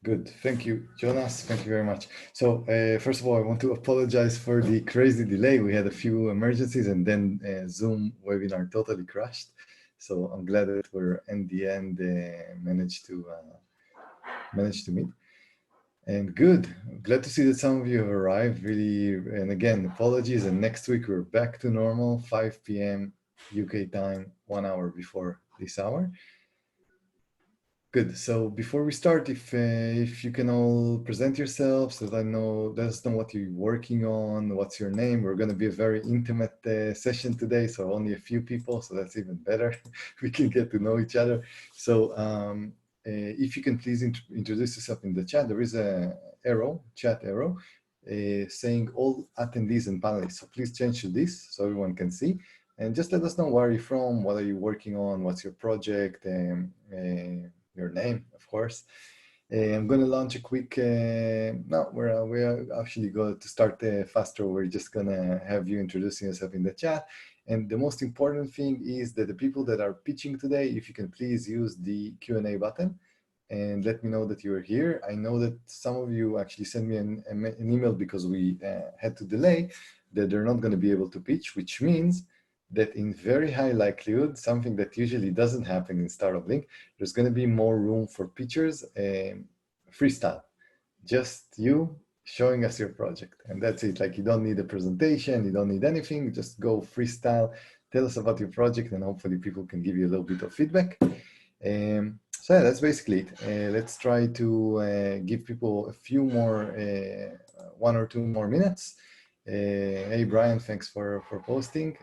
Good. Thank you, Jonas. Thank you very much. So first of all, I want to apologize for the crazy delay. We had a few emergencies and then Zoom webinar totally crashed. So I'm glad that we're in the end managed to meet. And good. Glad to see that some of you have arrived. Really, and again, apologies. And next week we're back to normal, 5 p.m. UK time, 1 hour before this hour. Good. So before we start, if you can all present yourselves, so that let us know what you're working on, what's your name. We're going to be a very intimate session today, so only a few people, so that's even better. We can get to know each other. So if you can please introduce yourself in the chat, there is a chat arrow, saying all attendees and panelists. So please change to this so everyone can see. And just let us know where you're from, what are you working on, what's your project, your name, of course. I'm going to launch a quick, no, we're actually going to start faster. We're just going to have you introducing yourself in the chat. And the most important thing is that the people that are pitching today, if you can please use the Q&A button and let me know that you're here. I know that some of you actually sent me an email because we had to delay, that they're not going to be able to pitch, which means that in very high likelihood, something that usually doesn't happen in Startup Link, there's going to be more room for pitchers, freestyle. Just you showing us your project. And that's it. Like, you don't need a presentation, you don't need anything, just go freestyle, tell us about your project, and hopefully people can give you a little bit of feedback. So yeah, that's basically it. Let's try to give people a few more, 1 or 2 more minutes. Hey, Brian, thanks for posting.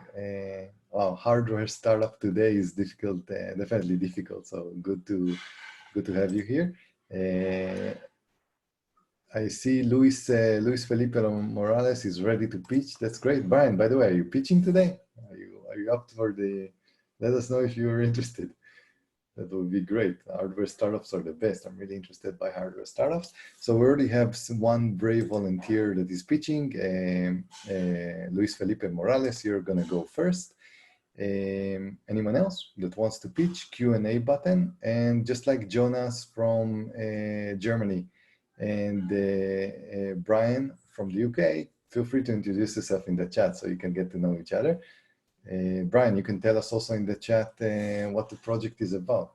Wow, hardware startup today is difficult, definitely difficult. So good to have you here. I see Luis Felipe Morales is ready to pitch. That's great. Brian, by the way, are you pitching today? Are you up for the? Let us know if you're interested. That would be great. Hardware startups are the best. I'm really interested by hardware startups. So we already have one brave volunteer that is pitching. Luis Felipe Morales, you're going to go first. Anyone else that wants to pitch? Q&A button. And just like Jonas from Germany and Brian from the UK, feel free to introduce yourself in the chat so you can get to know each other. Brian, you can tell us also in the chat what the project is about.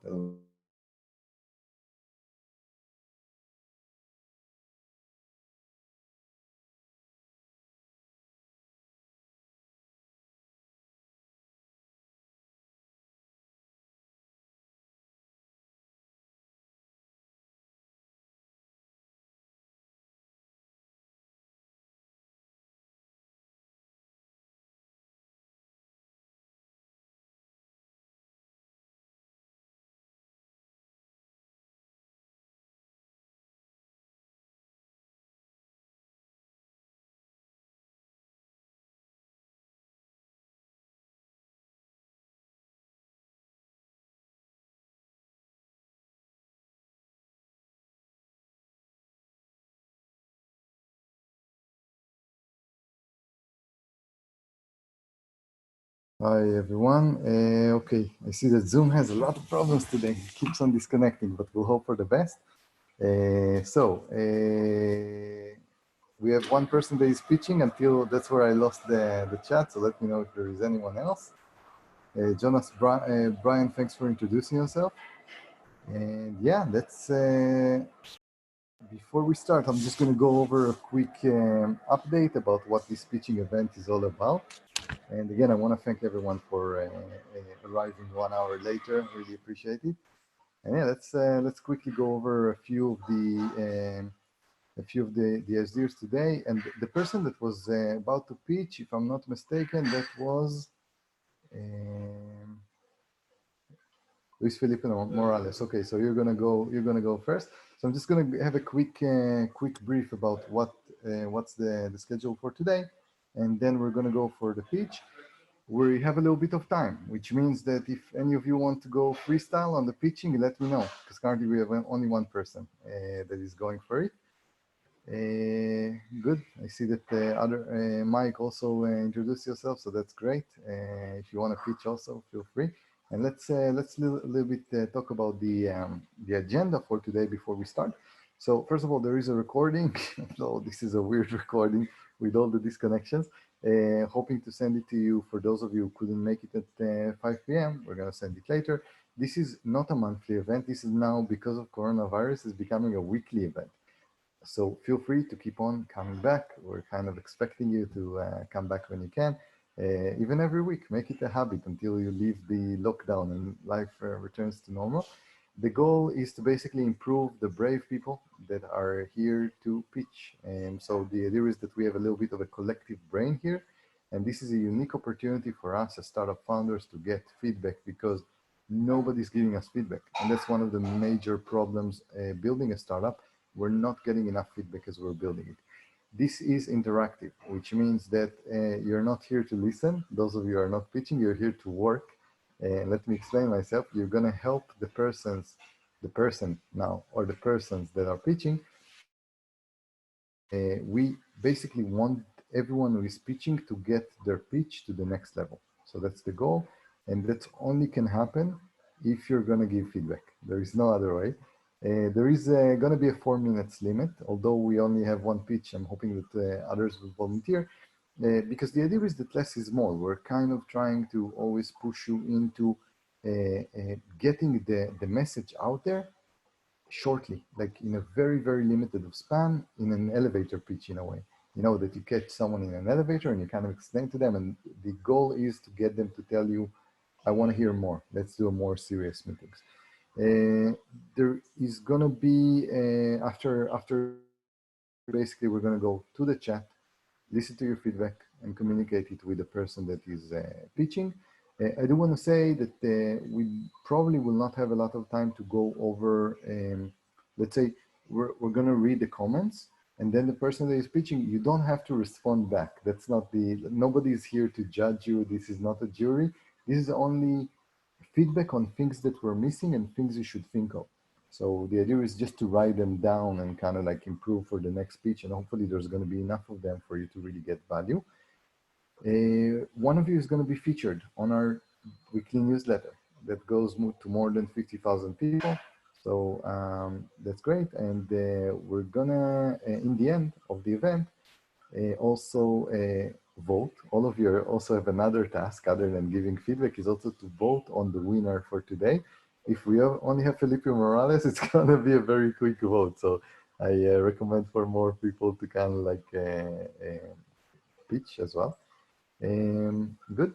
Hi, everyone. Okay, I see that Zoom has a lot of problems today. It keeps on disconnecting, but we'll hope for the best. We have one person that is pitching until that's where I lost the chat, so let me know if there is anyone else. Jonas, Brian, thanks for introducing yourself. And yeah, before we start, I'm just going to go over a quick update about what this pitching event is all about. And again, I want to thank everyone for arriving 1 hour later. Really appreciate it. And yeah, let's quickly go over a few of the SDRs today. And the person that was about to pitch, if I'm not mistaken, that was Luis Felipe Morales. Okay, so you're gonna go first. So I'm just gonna have a quick brief about what's the schedule for today, and then we're gonna go for the pitch. We have a little bit of time, which means that if any of you want to go freestyle on the pitching, let me know, because currently we have only one person that is going for it. Good. I see that Mike also introduced yourself, so that's great. If you want to pitch also, feel free. And let's a little bit talk about the agenda for today before we start. So first of all, there is a recording. So this is a weird recording with all the disconnections. Hoping to send it to you. For those of you who couldn't make it at 5 p.m., we're going to send it later. This is not a monthly event. This is now, because of coronavirus, is becoming a weekly event. So feel free to keep on coming back. We're kind of expecting you to come back when you can. Even every week, make it a habit until you leave the lockdown and life returns to normal. The goal is to basically improve the brave people that are here to pitch. And so the idea is that we have a little bit of a collective brain here. And this is a unique opportunity for us as startup founders to get feedback, because nobody's giving us feedback. And that's one of the major problems building a startup. We're not getting enough feedback as we're building it. This is interactive, which means that you're not here to listen. Those of you who are not pitching, you're here to work. Let me explain myself. You're going to help the person now, or the persons that are pitching. We basically want everyone who is pitching to get their pitch to the next level. So that's the goal. And that only can happen if you're going to give feedback. There is no other way. There is going to be a 4 minutes limit. Although we only have one pitch, I'm hoping that others will volunteer, because the idea is that less is more. We're kind of trying to always push you into getting the message out there shortly, like in a very, very limited span, in an elevator pitch in a way. You know, that you catch someone in an elevator and you kind of explain to them, and the goal is to get them to tell you, I want to hear more. Let's do a more serious meetings. There is going to be, after basically, we're going to go to the chat, listen to your feedback, and communicate it with the person that is pitching. I do want to say that we probably will not have a lot of time to go over, let's say, we're going to read the comments, and then the person that is pitching, you don't have to respond back. That's not nobody is here to judge you. This is not a jury. This is only feedback on things that we're missing and things you should think of. So the idea is just to write them down and kind of like improve for the next pitch, and hopefully there's going to be enough of them for you to really get value. One of you is going to be featured on our weekly newsletter that goes to more than 50,000 people. So that's great. And we're gonna, in the end of the event, also vote. All of you also have another task other than giving feedback, is also to vote on the winner for today. If we only have Felipe Morales, it's gonna be a very quick vote. So I recommend for more people to kind of like pitch as well. Good.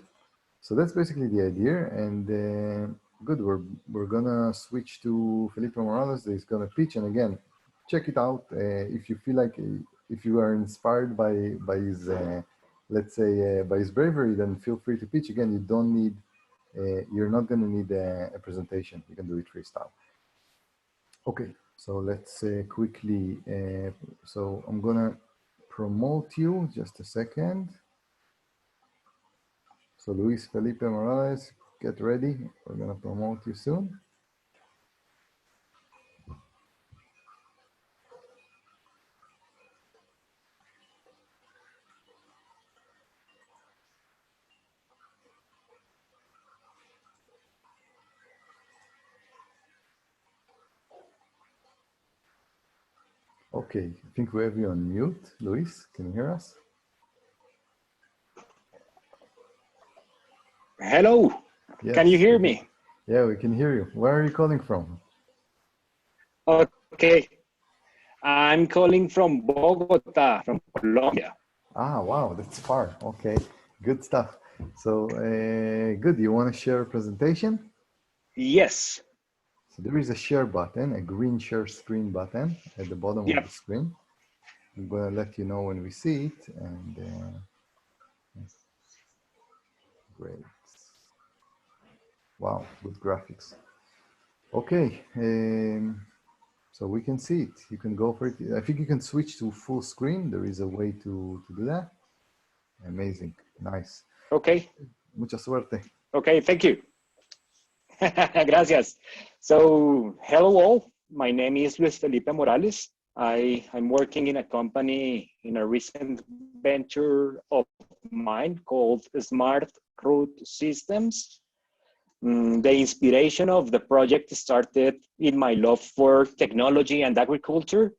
So that's basically the idea. And good, we're gonna switch to Felipe Morales. He's gonna pitch, and again, check it out. If you feel like, if you are inspired by his, let's say, by his bravery, then feel free to pitch. Again, you don't need, you're not gonna need a presentation. You can do it freestyle. Okay, so let's quickly, so I'm gonna promote you, just a second. So Luis Felipe Morales, get ready. We're gonna promote you soon. Okay, I think we have you on mute. Luis, can you hear us? Hello, Yes. Can you hear me? Yeah, we can hear you. Where are you calling from? Okay, I'm calling from Bogota, from Colombia. Ah, wow, that's far. Okay, good stuff. So good, you want to share a presentation? Yes. So there is a share button, a green share screen button at the bottom of Yep. the screen. I'm gonna let you know when we see it, and great. Wow, good graphics. Okay, so we can see it. You can go for it. I think you can switch to full screen. There is a way to do that. Amazing, nice. Okay. Mucha suerte. Okay, thank you. Gracias. So, hello all. My name is Luis Felipe Morales. I'm working in a company, in a recent venture of mine called Smart Root Systems. The inspiration of the project started in my love for technology and agriculture,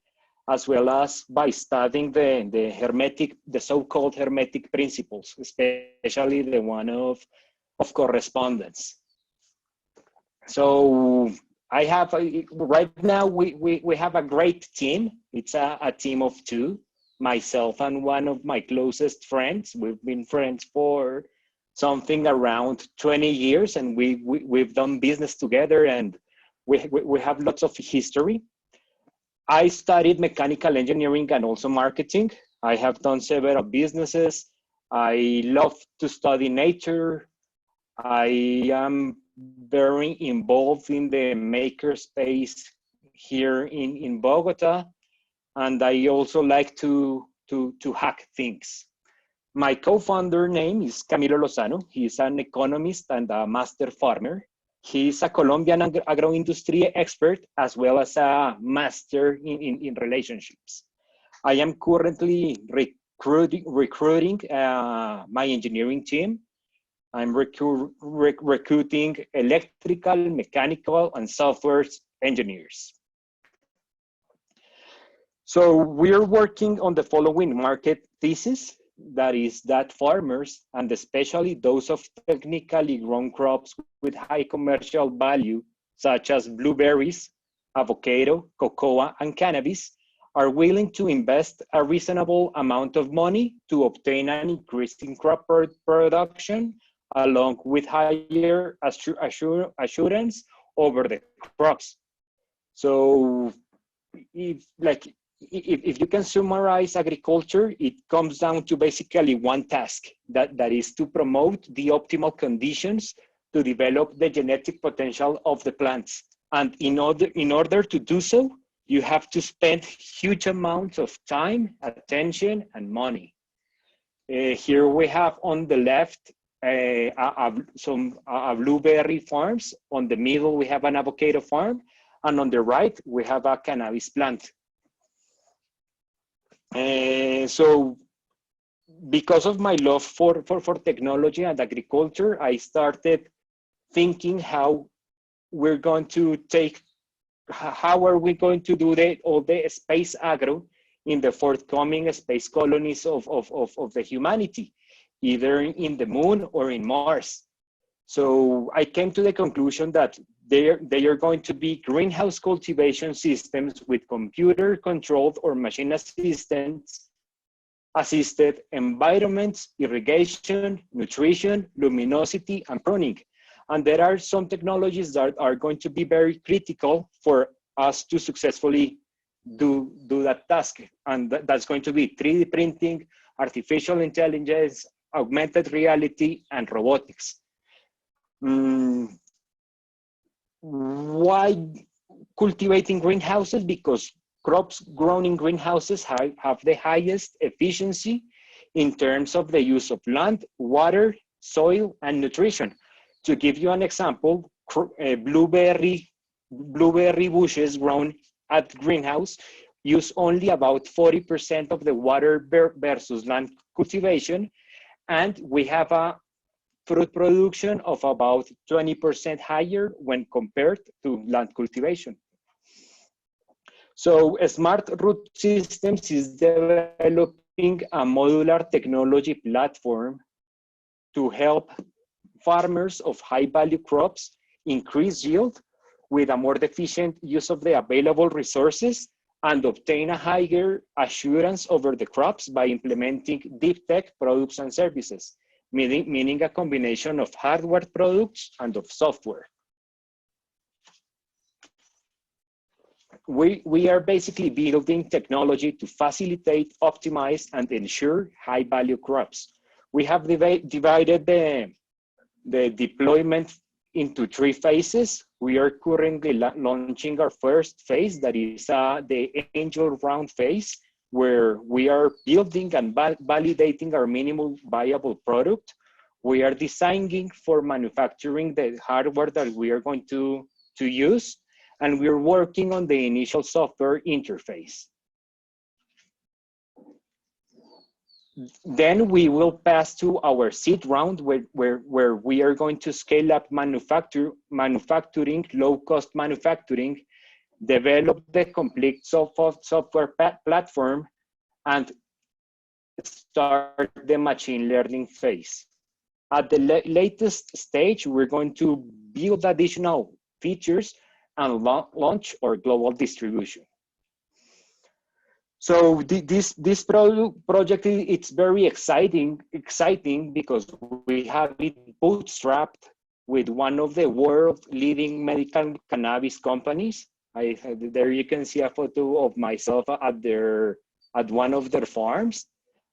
as well as by studying the so-called hermetic principles, especially the one of correspondence. So I have, right now, we have a great team. It's a team of two, myself and one of my closest friends. We've been friends for something around 20 years, and we've done business together, and we have lots of history. I studied mechanical engineering and also marketing. I have done several businesses. I love to study nature. I am very involved in the makerspace here in Bogota. And I also like to hack things. My co-founder name is Camilo Lozano. He's an economist and a master farmer. He's a Colombian agroindustry expert, as well as a master in relationships. I am currently recruiting my engineering team. I'm recruiting electrical, mechanical, and software engineers. So we're working on the following market thesis. That is that farmers, and especially those of technically grown crops with high commercial value, such as blueberries, avocado, cocoa, and cannabis, are willing to invest a reasonable amount of money to obtain an increase in crop production, along with higher assurance over the crops. So if you can summarize agriculture, it comes down to basically one task, that is to promote the optimal conditions to develop the genetic potential of the plants. And in order to do so, you have to spend huge amounts of time, attention, and money. Here we have on the left some blueberry farms. On the middle, we have an avocado farm. And on the right, we have a cannabis plant. So because of my love for technology and agriculture, I started thinking how are we going to do all the space agro in the forthcoming space colonies of the humanity, either in the moon or in Mars. So I came to the conclusion that they are going to be greenhouse cultivation systems with computer-controlled or machine assisted environments, irrigation, nutrition, luminosity, and pruning. And there are some technologies that are going to be very critical for us to successfully do that task. And that's going to be 3D printing, artificial intelligence, augmented reality, and robotics. Why cultivating greenhouses? Because crops grown in greenhouses have the highest efficiency in terms of the use of land, water, soil, and nutrition. To give you an example, blueberry bushes grown at greenhouse use only about 40% of the water versus land cultivation, and we have a fruit production of about 20% higher when compared to land cultivation. So Smart Root Systems is developing a modular technology platform to help farmers of high-value crops increase yield with a more efficient use of the available resources and obtain a higher assurance over the crops by implementing deep tech products and services, meaning a combination of hardware products and of software. We are basically building technology to facilitate, optimize, and ensure high-value crops. We have divided the deployment into 3 phases. We are currently launching our first phase, that is the angel round phase, where we are building and validating our minimum viable product. We are designing for manufacturing the hardware that we are going to use, and we're working on the initial software interface. Then we will pass to our seed round where we are going to scale up manufacturing, low-cost manufacturing, develop the complete software platform, and start the machine learning phase. At the latest stage, we're going to build additional features and launch our global distribution. So this project, it's very exciting because we have it bootstrapped with one of the world leading medical cannabis companies. There you can see a photo of myself at one of their farms.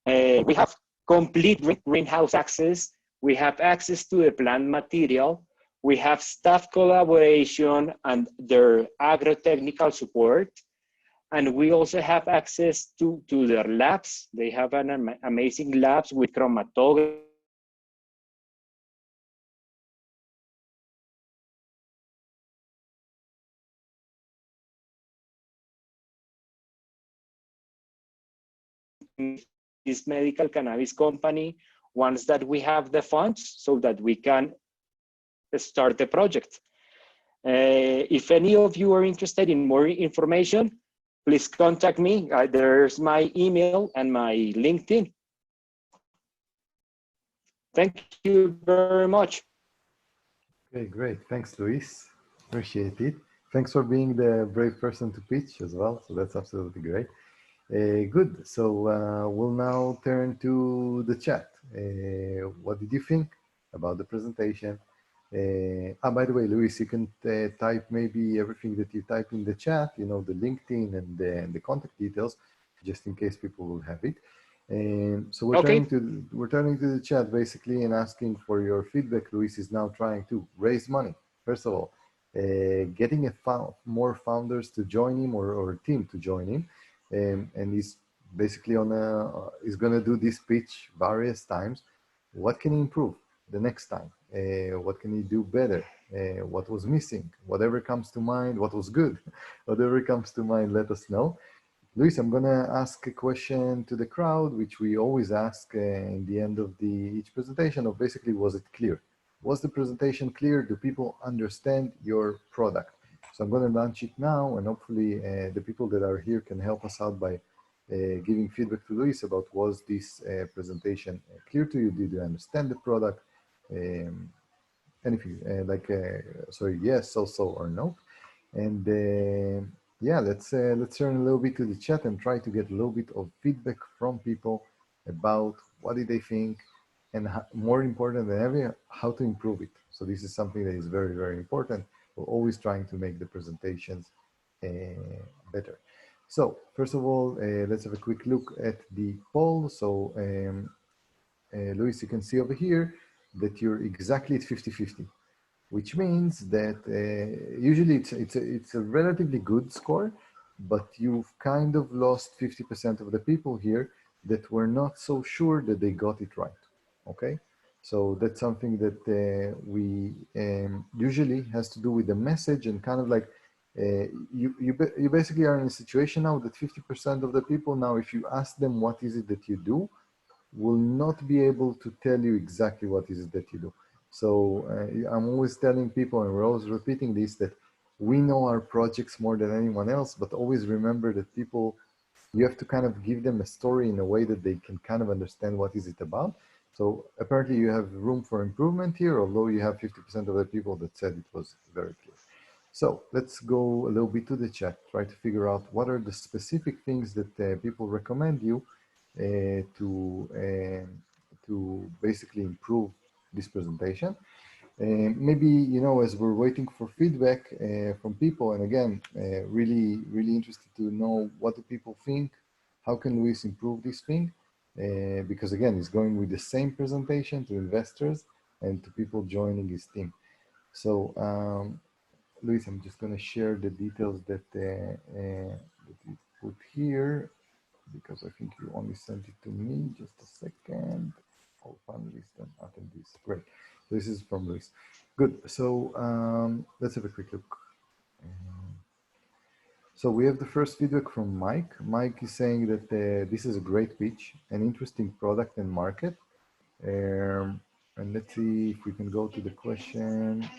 We have complete greenhouse access. We have access to the plant material. We have staff collaboration and their agro-technical support. And we also have access to their labs. They have an amazing labs with chromatography, this medical cannabis company once that we have the funds so that we can start the project. If any of you are interested in more information, please contact me. There's my email and my LinkedIn. Thank you very much. Okay, great. Thanks, Luis. Appreciate it. Thanks for being the brave person to pitch as well. So that's absolutely great. Good. So we'll now turn to the chat. What did you think about the presentation? By the way, Luis, you can type maybe everything that you type in the chat, you know, the LinkedIn and the contact details, just in case people will have it. So we're turning to the chat basically and asking for your feedback. Luis is now trying to raise money. First of all, getting more founders to join him or a team to join him. And he's basically he's going to do this pitch various times. What can he improve the next time? What can he do better? What was missing? Whatever comes to mind, what was good? Whatever comes to mind, let us know. Luis, I'm going to ask a question to the crowd, which we always ask in the end of each presentation, of basically, was it clear? Was the presentation clear? Do people understand your product? So I'm going to launch it now, and hopefully the people that are here can help us out by giving feedback to Luis about, was this presentation clear to you? Did you understand the product? Anything sorry, yes, so, or no. And yeah, let's turn a little bit to the chat and try to get a little bit of feedback from people about what did they think, and more important than ever, how to improve it. So this is something that is very, very important. We're always trying to make the presentations better. So first of all, let's have a quick look at the poll. So Luis, you can see over here that you're exactly at 50-50, which means that usually it's a relatively good score, but you've kind of lost 50% of the people here that were not so sure that they got it right. Okay, so that's something that we usually has to do with the message, and kind of like you basically are in a situation now that 50% of the people now, if you ask them what is it that you do, will not be able to tell you exactly what is it that you do. So I'm always telling people, and we're always repeating this, that we know our projects more than anyone else, but always remember that people, you have to kind of give them a story in a way that they can kind of understand what is it about. So apparently you have room for improvement here, although you have 50% of the people that said it was very clear. So let's go a little bit to the chat, try to figure out what are the specific things that people recommend you to basically improve this presentation. Maybe, you know, as we're waiting for feedback from people, and again, really, really interested to know what do people think, how can Luis improve this thing? Because again, he's going with the same presentation to investors and to people joining his team. So Luis, I'm just going to share the details that you put here, because I think you only sent it to me. Just a second. All panelists and attendees. Great. This is from Luis. Good. So let's have a quick look. So we have the first feedback from Mike. Mike is saying that this is a great pitch, an interesting product and market. And let's see if we can go to the question.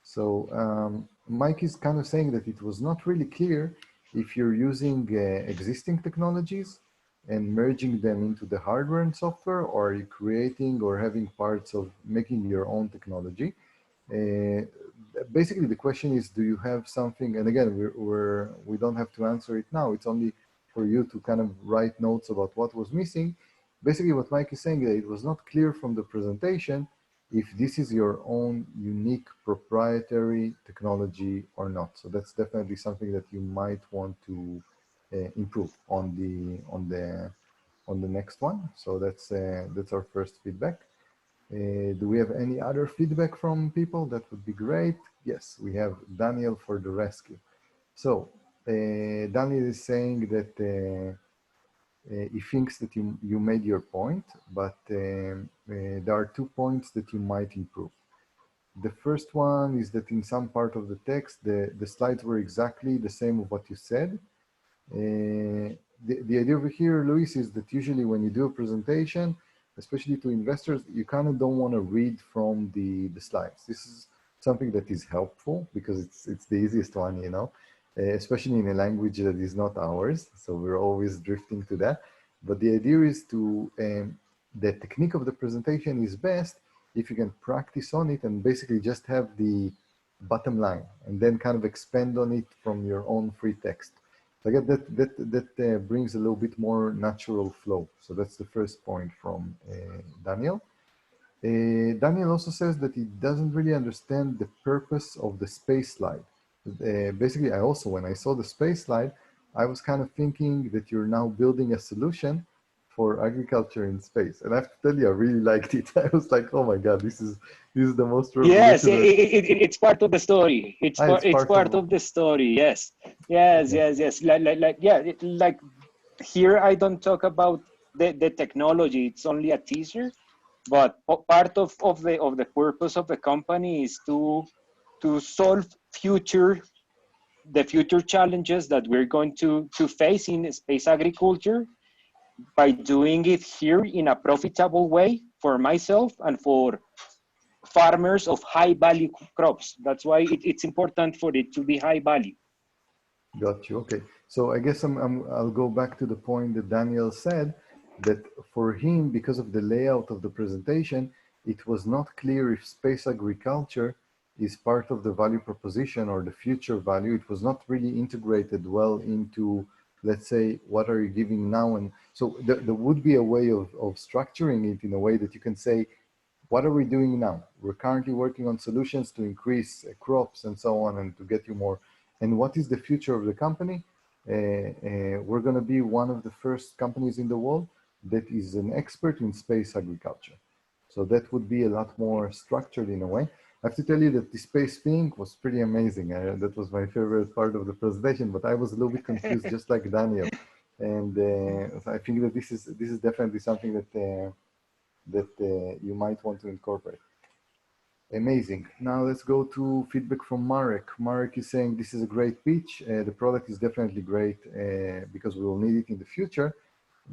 So Mike is kind of saying that it was not really clear if you're using existing technologies and merging them into the hardware and software, or are you creating or having parts of making your own technology. Uh, Basically, the question is, do you have something? And again, we don't have to answer it now. It's only for you to kind of write notes about what was missing. Basically, what Mike is saying, that it was not clear from the presentation if this is your own unique proprietary technology or not. So that's definitely something that you might want to improve on the next one. So that's our first feedback. Do we have any other feedback from people? That would be great. Yes, we have Daniel for the rescue. So Daniel is saying that he thinks that you made your point, but there are 2 points that you might improve. The first one is that in some part of the text, the slides were exactly the same of what you said. The idea over here, Luis, is that usually when you do a presentation, especially to investors, you kind of don't want to read from the slides. This is something that is helpful because it's the easiest one, you know, especially in a language that is not ours. So we're always drifting to that. But the idea is to, the technique of the presentation is best if you can practice on it and basically just have the bottom line and then kind of expand on it from your own free text. So I get that brings a little bit more natural flow. So that's the first point from Daniel. Daniel also says that he doesn't really understand the purpose of the space slide. Basically, I also, when I saw the space slide, I was kind of thinking that you're now building a solution for agriculture in space. And I have to tell you, I really liked it. I was like, oh my God, this is the most Yes, revolutionary. it's part of the story. It's It's part part of, of the story. Yes, yes, yeah, yes, yes. Yeah, like here I don't talk about the technology. It's only a teaser, but part of the purpose of the company is to solve the future challenges that we're going to face in space agriculture by doing it here in a profitable way for myself and for farmers of high value crops. That's why it's important for it to be high value. got you. Okay. So I guess I'll go back to the point that Daniel said that for him, because of the layout of the presentation, it was not clear if space agriculture is part of the value proposition or the future value. It was not really integrated well into, let's say, what are you giving now? And so there would be a way of structuring it in a way that you can say, what are we doing now? We're currently working on solutions to increase crops and so on and to get you more. And what is the future of the company? We're going to be one of the first companies in the world that is an expert in space agriculture. So that would be a lot more structured in a way. I have to tell you that the space thing was pretty amazing. That was my favorite part of the presentation, but I was a little bit confused, just like Daniel. And so I think that this is definitely something that you might want to incorporate. Amazing. Now let's go to feedback from Marek. Marek is saying this is a great pitch. The product is definitely great because we will need it in the future.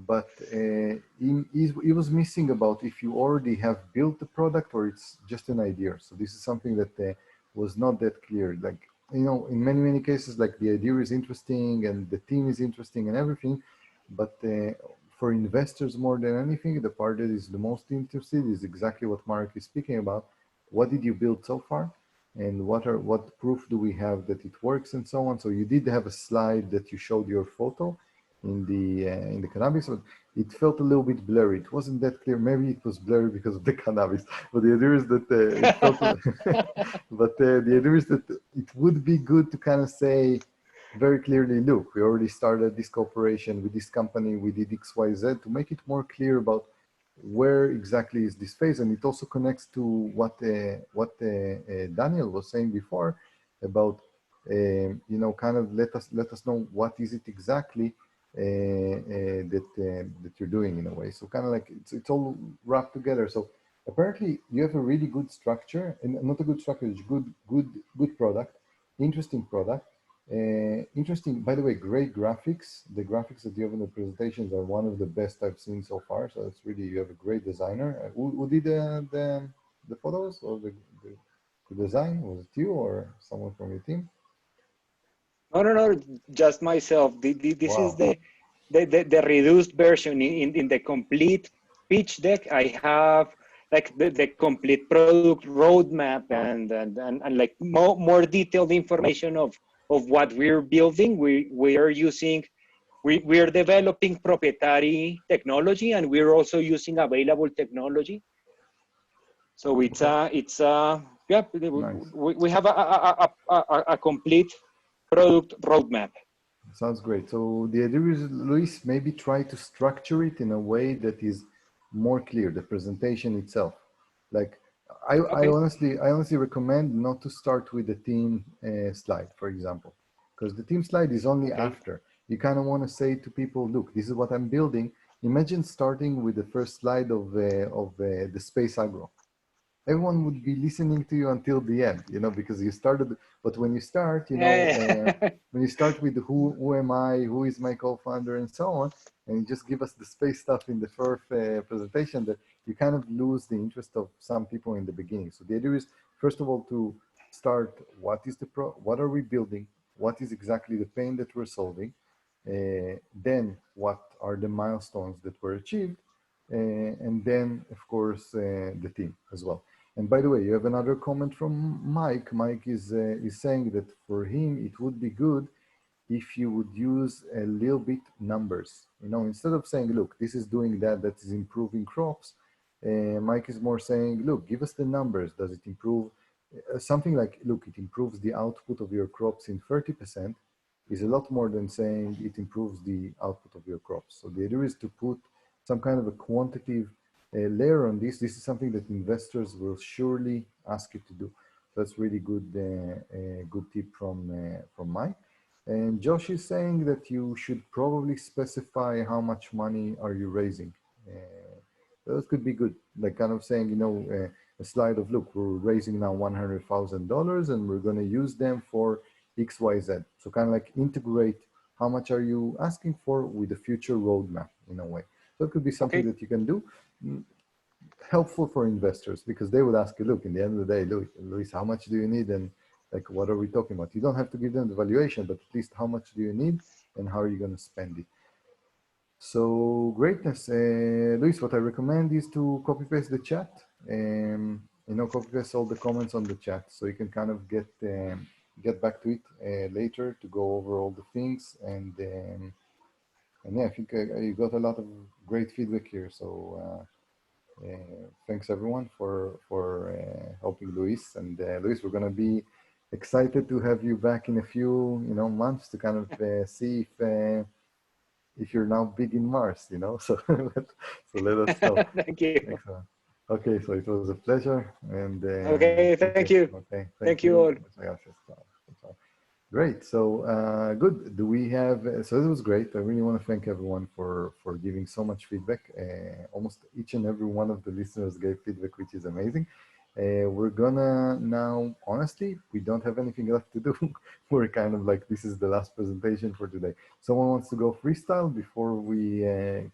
But he was missing about if you already have built the product or it's just an idea. So this is something that was not that clear. Like, you know, in many cases, like the idea is interesting and the team is interesting and everything, but for investors more than anything, the part that is the most interested is exactly what Mark is speaking about. What did you build so far? And what proof do we have that it works and so on? So you did have a slide that you showed your photo in the cannabis, but it felt a little bit blurry. It wasn't that clear. Maybe it was blurry because of the cannabis. But the idea is that it felt. But the idea is that it would be good to kind of say very clearly, look, we already started this cooperation with this company. We did X, Y, Z to make it more clear about where exactly is this phase, and it also connects to what Daniel was saying before about you know, kind of let us know what is it exactly that you're doing in a way. So kind of like it's all wrapped together. So apparently you have a really good structure, and not a good structure, it's good product, interesting product. Interesting. By the way, great graphics. The graphics that you have in the presentations are one of the best I've seen so far. So it's really, you have a great designer. Who did the photos or the design? Was it you or someone from your team? No, no, no, just myself. This is Wow. the reduced version. In the complete pitch deck, I have like the complete product roadmap and like more detailed information of what we're building. We are using, we are developing proprietary technology, and we're also using available technology. So Okay. yeah, Nice. we have a complete product roadmap. Sounds great. So the idea is, Luis, maybe try to structure it in a way that is more clear, the presentation itself. Like, Okay. I honestly recommend not to start with the team slide, for example, because the team slide is only Okay. after. You kind of want to say to people, look, this is what I'm building. Imagine starting with the first slide of the space agro. Everyone would be listening to you until the end, you know, because you started. But when you start, Yeah. when you start with who am I, who is my co-founder, and so on, and you just give us the space stuff in the first presentation, that you kind of lose the interest of some people in the beginning. So the idea is, first of all, to start what are we building, what is exactly the pain that we're solving, then what are the milestones that were achieved, and then of course the team as well. And by the way, you have another comment from Mike. Mike is saying that for him it would be good if you would use a little bit numbers. You know, instead of saying, look, this is doing that, that is improving crops. Mike is more saying, look, give us the numbers. Does it improve? Something like, look, it improves the output of your crops in 30% is a lot more than saying it improves the output of your crops. So the idea is to put some kind of a quantitative layer on this. This is something that investors will surely ask you to do. That's really good, good tip from Mike. And Josh is saying that you should probably specify how much money are you raising. Those could be good, like kind of saying, a slide of, look, we're raising now $100,000 and we're going to use them for X, Y, Z. So kind of like integrate how much are you asking for with the future roadmap in a way. So it could be something Okay. that you can do. Helpful for investors because they would ask you, look, in the end of the day, Luis, how much do you need? And like, what are we talking about? You don't have to give them the valuation, but at least how much do you need and how are you going to spend it? So greatness, Luis, what I recommend is to copy paste the chat. Copy paste all the comments on the chat so you can kind of get back to it later to go over all the things. And yeah, I think you got a lot of great feedback here. So thanks everyone for helping Luis. And Luis, we're gonna be excited to have you back in a few months to kind of see if you're now big in Mars. So so let us know. Thank you. Excellent. Okay, so it was a pleasure, and Okay. Thank you. okay, thank Thank you you. all. Great. So good. Do we have? So this was great. I really want to thank everyone for giving so much feedback. Almost each and every one of the listeners gave feedback, which is amazing. We're gonna now. Honestly, we don't have anything left to do. We're kind of like this is the last presentation for today. Someone wants to go freestyle before we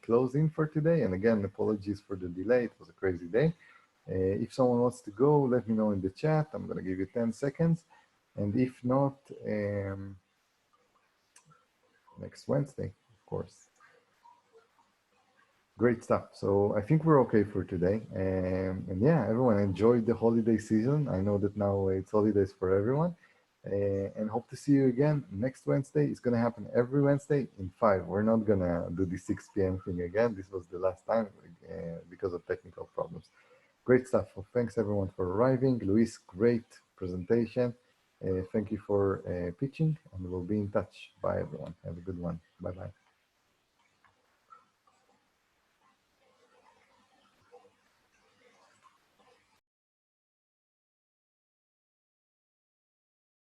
close in for today. And again, apologies for the delay. It was a crazy day. If someone wants to go, let me know in the chat. I'm gonna give you 10 seconds. And if not, next Wednesday, of course. Great stuff. So I think we're okay for today. And yeah, everyone enjoyed the holiday season. I know that now it's holidays for everyone. And hope to see you again next Wednesday. It's going to happen every Wednesday in 5. We're not going to do the 6 p.m. thing again. This was the last time because of technical problems. Great stuff. Well, thanks everyone for arriving. Luis, great presentation. Thank you for pitching, and we'll be in touch. Bye, everyone. Have a good one. Bye-bye.